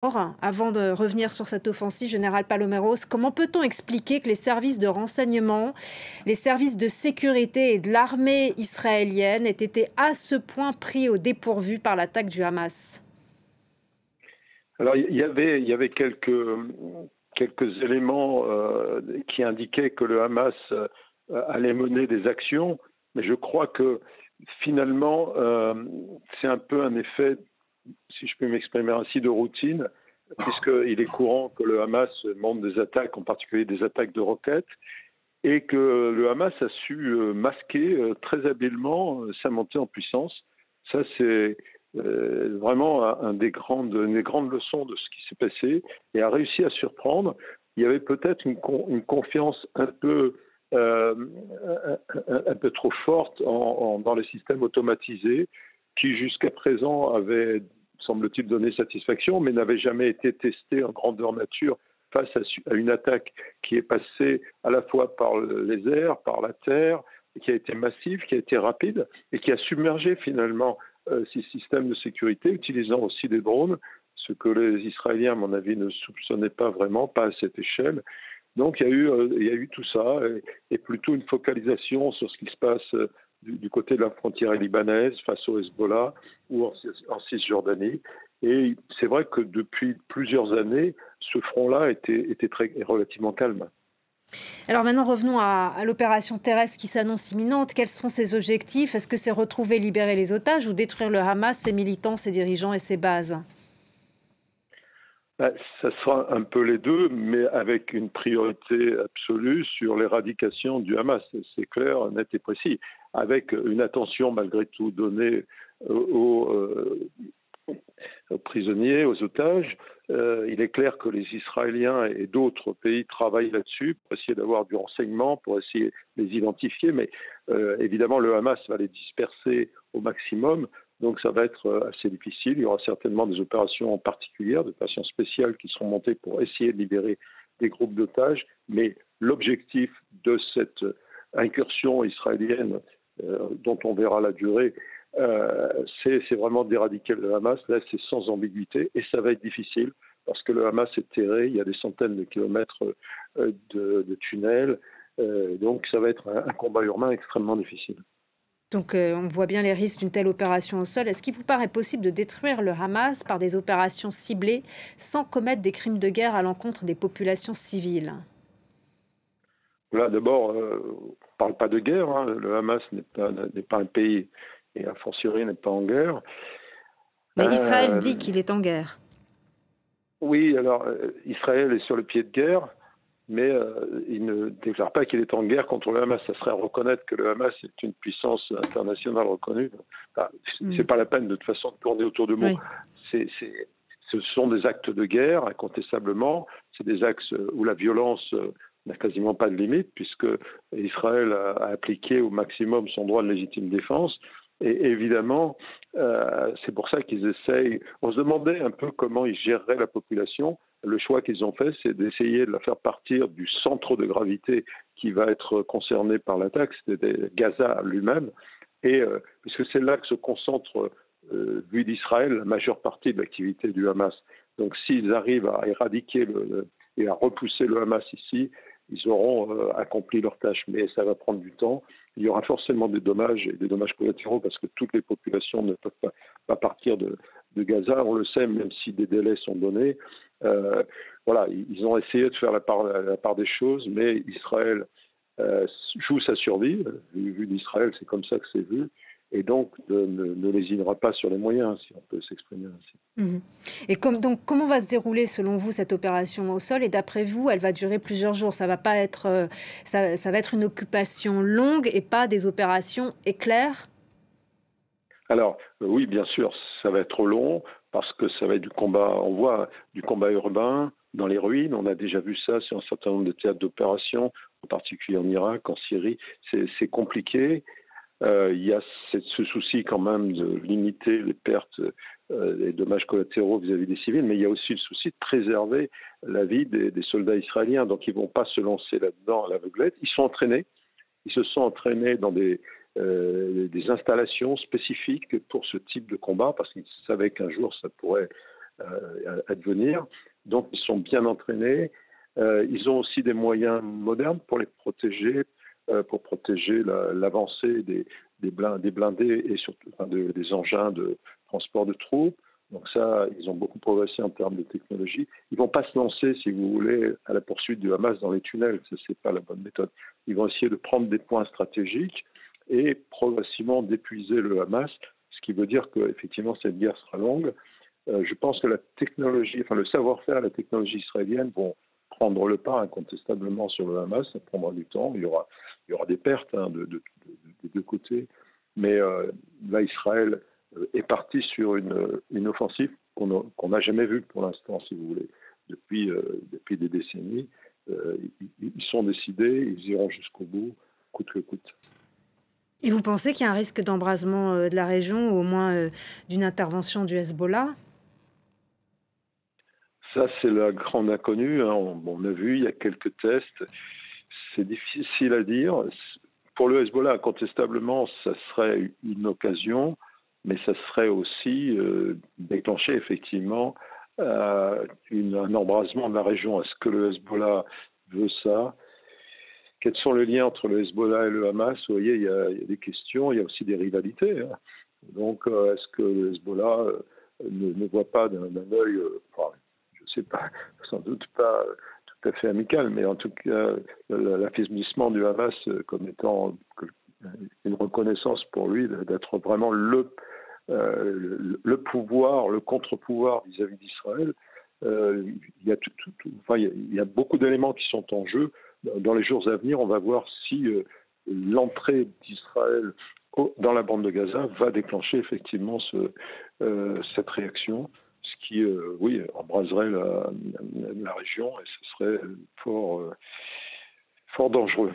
Avant de revenir sur cette offensive, Général Paloméros, comment peut-on expliquer que les services de renseignement, les services de sécurité et de l'armée israélienne aient été à ce point pris au dépourvu par l'attaque du Hamas? Alors, il y avait quelques éléments qui indiquaient que le Hamas allait mener des actions, mais je crois que finalement, c'est un peu un effet, si je peux m'exprimer ainsi, de routine, puisqu'il est courant que le Hamas monte des attaques, en particulier des attaques de roquettes, et que le Hamas a su masquer très habilement sa montée en puissance. Ça, c'est vraiment une des grandes leçons de ce qui s'est passé, et a réussi à surprendre. Il y avait peut-être une confiance euh, un peu trop forte dans les systèmes automatisés, qui jusqu'à présent avaient, semble-t-il, donné satisfaction, mais n'avaient jamais été testés en grandeur nature face à une attaque qui est passée à la fois par les airs, par la terre, qui a été massive, qui a été rapide et qui a submergé finalement ces systèmes de sécurité, utilisant aussi des drones, ce que les Israéliens, à mon avis, ne soupçonnaient pas vraiment, pas à cette échelle. Donc il y a eu tout ça et plutôt une focalisation sur ce qui se passe du côté de la frontière libanaise face au Hezbollah ou en Cisjordanie. Et c'est vrai que depuis plusieurs années, ce front-là était relativement calme. Alors maintenant, revenons à l'opération terrestre qui s'annonce imminente. Quels sont ses objectifs? Est-ce que c'est retrouver, libérer les otages ou détruire le Hamas, ses militants, ses dirigeants et ses bases? Ça sera un peu les deux, mais avec une priorité absolue sur l'éradication du Hamas. C'est clair, net et précis. Avec une attention malgré tout donnée aux, aux prisonniers, aux otages. Il est clair que les Israéliens et d'autres pays travaillent là-dessus pour essayer d'avoir du renseignement, pour essayer de les identifier, mais évidemment le Hamas va les disperser au maximum, donc ça va être assez difficile. Il y aura certainement des opérations en particulier, des opérations spéciales qui seront montées pour essayer de libérer des groupes d'otages, mais l'objectif de cette incursion israélienne, dont on verra la durée, c'est vraiment d'éradiquer le Hamas. Là, c'est sans ambiguïté et ça va être difficile parce que le Hamas est terré. Il y a des centaines de kilomètres de tunnels. Donc, ça va être un combat urbain extrêmement difficile. Donc on voit bien les risques d'une telle opération au sol. Est-ce qu'il vous paraît possible de détruire le Hamas par des opérations ciblées sans commettre des crimes de guerre à l'encontre des populations civiles? Là, d'abord, on ne parle pas de guerre. Hein. Le Hamas n'est pas un pays et a fortiori n'est pas en guerre. Mais Israël dit qu'il est en guerre. Oui, alors Israël est sur le pied de guerre, mais il ne déclare pas qu'il est en guerre contre le Hamas. Ça serait à reconnaître que le Hamas est une puissance internationale reconnue. Enfin, c'est pas la peine de toute façon de tourner autour de mots. Oui. Ce sont des actes de guerre, incontestablement. C'est des actes où la violence n'a quasiment pas de limite, puisque Israël a appliqué au maximum son droit de légitime défense. Et évidemment, c'est pour ça qu'ils essayent. On se demandait un peu comment ils géreraient la population. Le choix qu'ils ont fait, c'est d'essayer de la faire partir du centre de gravité qui va être concerné par l'attaque, c'est Gaza lui-même, et puisque c'est là que se concentre, vu d'Israël, la majeure partie de l'activité du Hamas. Donc, s'ils arrivent à éradiquer et à repousser le Hamas ici, ils auront accompli leur tâche, mais ça va prendre du temps. Il y aura forcément des dommages et des dommages collatéraux parce que toutes les populations ne peuvent pas partir de Gaza. On le sait, même si des délais sont donnés. Voilà, ils ont essayé de faire la part des choses, mais Israël joue sa survie. Vu d'Israël, c'est comme ça que c'est vu. Et donc, ne lésinera pas sur les moyens, si on peut s'exprimer ainsi. Mhm. Et donc, comment va se dérouler, selon vous, cette opération au sol? Et d'après vous, elle va durer plusieurs jours. Ça va pas être, ça va être une occupation longue et pas des opérations éclairs? Alors, oui, bien sûr, ça va être trop long parce que ça va être du combat, on voit du combat urbain dans les ruines. On a déjà vu ça sur un certain nombre de théâtres d'opération, en particulier en Irak, en Syrie. C'est compliqué. Il y a ce souci quand même de limiter les pertes et dommages collatéraux vis-à-vis des civils, mais il y a aussi le souci de préserver la vie des soldats israéliens. Donc ils ne vont pas se lancer là-dedans à l'aveuglette. Ils sont entraînés. Ils se sont entraînés dans des installations spécifiques pour ce type de combat, parce qu'ils savaient qu'un jour ça pourrait à devenir. Donc, ils sont bien entraînés. Ils ont aussi des moyens modernes pour les protéger, pour protéger l'avancée des blindés et surtout des engins de transport de troupes. Donc ça, ils ont beaucoup progressé en termes de technologie. Ils vont pas se lancer, si vous voulez, à la poursuite du Hamas dans les tunnels. Ça, c'est pas la bonne méthode. Ils vont essayer de prendre des points stratégiques et progressivement d'épuiser le Hamas, ce qui veut dire qu'effectivement, cette guerre sera longue. Je pense que la technologie, le savoir-faire, la technologie israélienne vont prendre le pas incontestablement sur le Hamas. Ça prendra du temps. Il y aura des pertes des deux côtés. Mais là, Israël est parti sur une offensive qu'on n'a jamais vue pour l'instant, si vous voulez, depuis des décennies. Ils sont décidés, ils iront jusqu'au bout, coûte que coûte. Et vous pensez qu'il y a un risque d'embrasement de la région, ou au moins d'une intervention du Hezbollah? Ça, c'est la grande inconnue. On a vu, il y a quelques tests. C'est difficile à dire. Pour le Hezbollah, incontestablement, ça serait une occasion, mais ça serait aussi déclencher effectivement un embrasement de la région. Est-ce que le Hezbollah veut ça? Quels sont les liens entre le Hezbollah et le Hamas? Vous voyez, il y a des questions, il y a aussi des rivalités. Donc, est-ce que le Hezbollah ne voit pas d'un œil, je ne sais pas, sans doute pas tout à fait amical, mais en tout cas, l'affaiblissement du Hamas comme étant une reconnaissance pour lui d'être vraiment le pouvoir, le contre-pouvoir vis-à-vis d'Israël. Il y a beaucoup d'éléments qui sont en jeu. Dans les jours à venir, on va voir si l'entrée d'Israël dans la bande de Gaza va déclencher effectivement cette réaction, ce qui, embraserait la région, et ce serait fort dangereux.